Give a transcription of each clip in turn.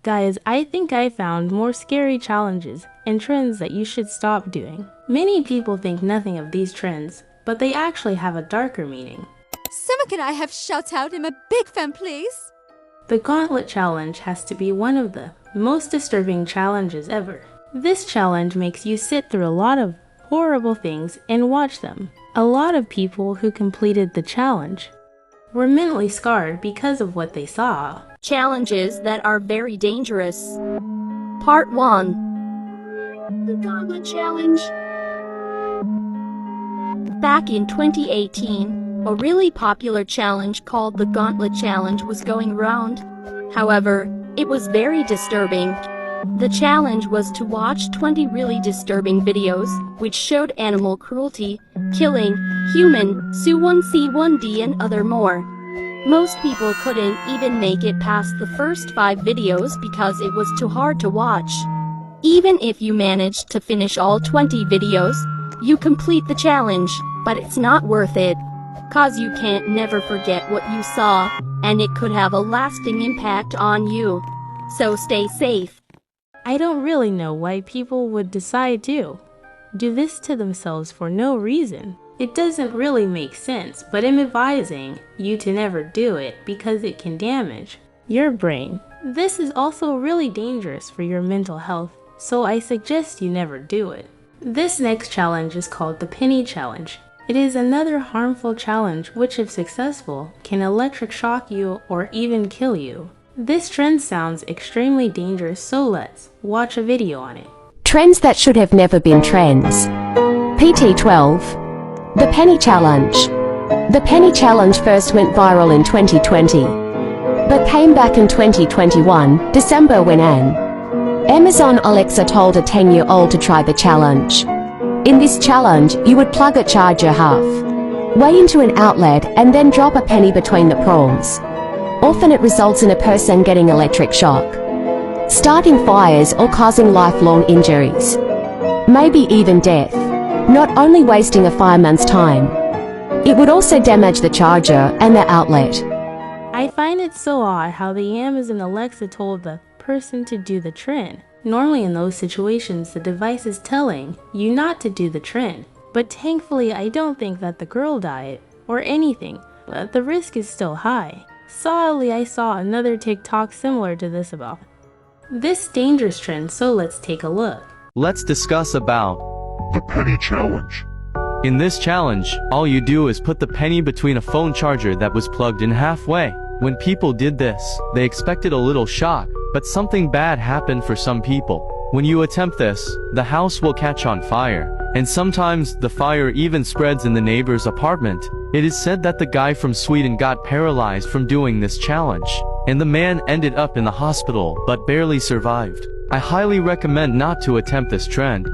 Guys, I think I found more scary challenges and trends that you should stop doing. Many people think nothing of these trends, but they actually have a darker meaning. Someone can I have shout out? I'm a big fan, please. The gauntlet challenge has to be one of the most disturbing challenges ever. This challenge makes you sit through a lot of horrible things and watch them. A lot of people who completed the challenge were mentally scarred because of what they saw. Challenges that are very dangerous. Part 1. The Gauntlet Challenge. Back in 2018, a really popular challenge called the Gauntlet Challenge was going around. However, it was very disturbing. The challenge was to watch 20 really disturbing videos, which showed animal cruelty, killing, human, 𝒂𝘂𝗯𝘀𝗯𝗍𝒂 and other more. Most people couldn't even make it past the first 5 videos because it was too hard to watch. Even if you managed to finish all 20 videos, you complete the challenge, but it's not worth it. Cause you can't never forget what you saw, and it could have a lasting impact on you. So stay safe. I don't really know why people would decide to do this to themselves for no reason. It doesn't really make sense, but I'm advising you to never do it because it can damage your brain. This is also really dangerous for your mental health, so I suggest you never do it. This next challenge is called the penny challenge. It is another harmful challenge which, if successful, can electric shock you or even kill you. This trend sounds extremely dangerous, so let's watch a video on it. Trends that should have never been trends. PT12. The Penny Challenge. The Penny Challenge first went viral in 2020, but came back in 2021, December, when an Amazon Alexa told a 10-year-old to try the challenge. In this challenge, you would plug a charger halfway into an outlet and then drop a penny between the prongs. Often it results in a person getting electric shock, starting fires or causing lifelong injuries, maybe even death. Not only wasting a fireman's time, it would also damage the charger and the outlet. I find it so odd how the Amazon Alexa told the person to do the trend. Normally in those situations, the device is telling you not to do the trend. But thankfully, I don't think that the girl died or anything, but the risk is still high. Sadly, I saw another TikTok similar to this about this dangerous trend, so let's take a look. Let's discuss about the penny challenge. In this challenge, all you do is put the penny between a phone charger that was plugged in halfway. When people did this, they expected a little shock, but something bad happened for some people. When you attempt this, the house will catch on fire, and sometimes the fire even spreads in the neighbor's apartment. It is said that the guy from Sweden got paralyzed from doing this challenge, and the man ended up in the hospital but barely survived. I highly recommend not to attempt this trend.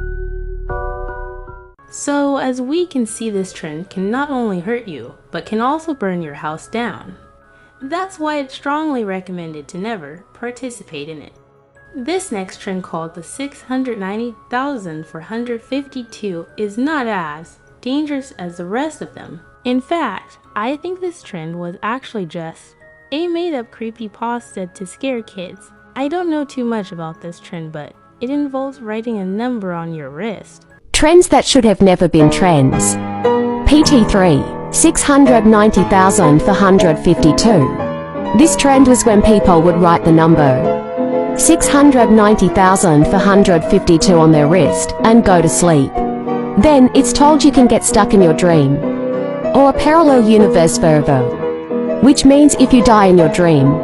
So, as we can see, this trend can not only hurt you, but can also burn your house down. That's why it's strongly recommended to never participate in it. This next trend, called the 690,452, is not as dangerous as the rest of them. In fact, I think this trend was actually just a made-up creepypasta to scare kids. I don't know too much about this trend, but it involves writing a number on your wrist. Trends that should have never been trends. PT3. 690,452. This trend was when people would write the number 690,452 on their wrist and go to sleep. Then it's told you can get stuck in your dream, or a parallel universe forever, which means if you die in your dream,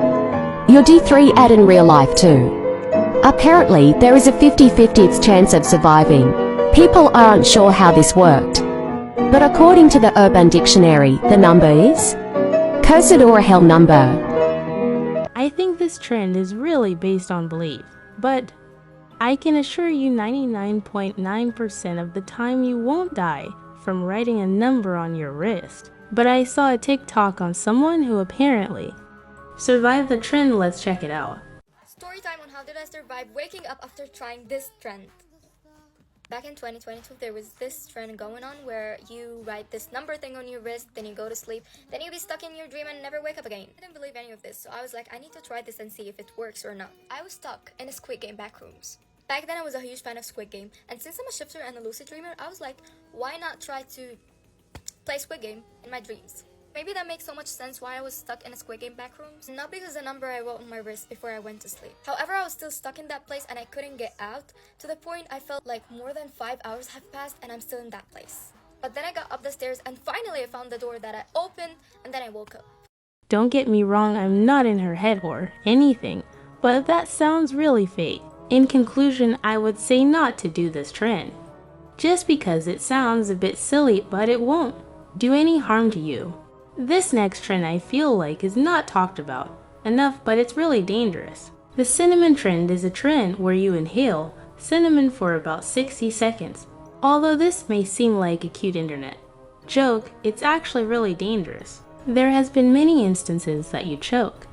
you're D3'd in real life too. Apparently, there is a 50-50 chance of surviving. People aren't sure how this worked, but according to the Urban Dictionary, the number is 𝒂𝒑𝒍𝒍𝒐𝒃 number. I think this trend is really based on belief, but I can assure you 99.9% of the time you won't die from writing a number on your wrist. But I saw a TikTok on someone who apparently survived the trend. Let's check it out. Story time on how did I survive waking up after trying this trend. Back in 2022, there was this trend going on where you write this number thing on your wrist, then you go to sleep, then you'll be stuck in your dream and never wake up again. I didn't believe any of this, so I was like, I need to try this and see if it works or not. I was stuck in a Squid Game backrooms. Back then, I was a huge fan of Squid Game, and since I'm a shifter and a lucid dreamer, I was like, why not try to play Squid Game in my dreams? Maybe that makes so much sense why I was stuck in a Squid Game backrooms. Not because the number I wrote on my wrist before I went to sleep. However, I was still stuck in that place and I couldn't get out, to the point I felt like more than 5 hours have passed and I'm still in that place. But then I got up the stairs and finally I found the door that I opened, and then I woke up. Don't get me wrong, I'm not in her head or anything, but that sounds really fake. In conclusion, I would say not to do this trend. Just because it sounds a bit silly, but it won't do any harm to you. This next trend I feel like is not talked about enough, but it's really dangerous. The cinnamon trend is a trend where you inhale cinnamon for about 60 seconds. Although this may seem like a cute internet joke, it's actually really dangerous. There has been many instances that you choke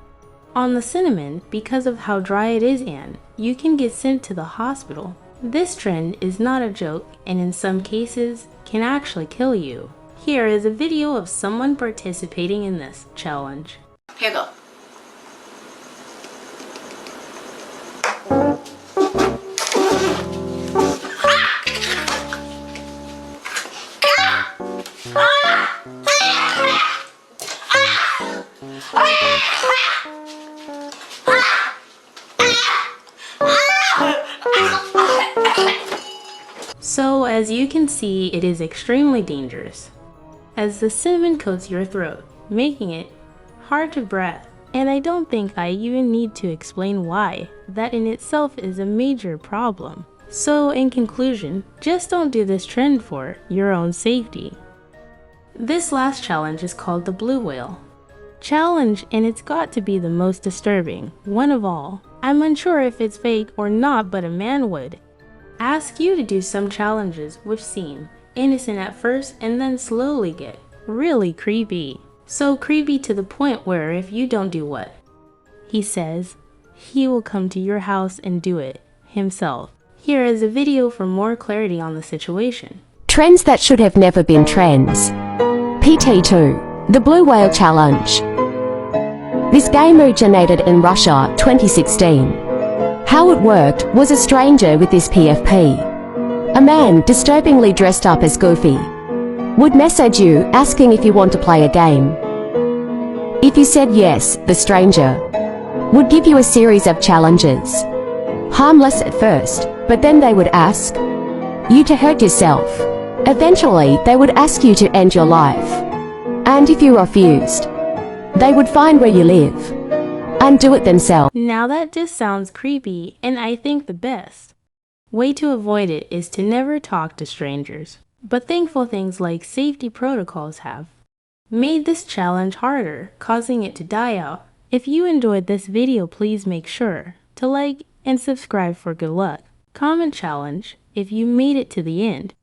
on the cinnamon because of how dry it is, and you can get sent to the hospital. This trend is not a joke and in some cases can actually kill you. Here is a video of someone participating in this challenge. Here you go. So as you can see, it is extremely dangerous, as the cinnamon coats your throat, making it hard to breathe. And I don't think I even need to explain why. That in itself is a major problem. So in conclusion, just don't do this trend for your own safety. This last challenge is called the blue whale challenge, and it's got to be the most disturbing one of all. I'm unsure if it's fake or not, but a man would ask you to do some challenges which seem innocent at first and then slowly get really creepy. So creepy to the point where if you don't do what he says, he will come to your house and do it himself. Here is a video for more clarity on the situation. Trends that should have never been trends. PT2, the Blue Whale Challenge. This game originated in Russia, 2016. How it worked was a stranger with this PFP, a man disturbingly dressed up as Goofy, would message you asking if you want to play a game. If you said yes, the stranger would give you a series of challenges. Harmless at first, but then they would ask you to hurt yourself. Eventually, they would ask you to end your life. And if you refused, they would find where you live and do it themselves. Now that just sounds creepy, and I think the best way to avoid it is to never talk to strangers. But thankful things like safety protocols have made this challenge harder, causing it to die out. If you enjoyed this video, please make sure to like and subscribe for good luck. Comment challenge if you made it to the end.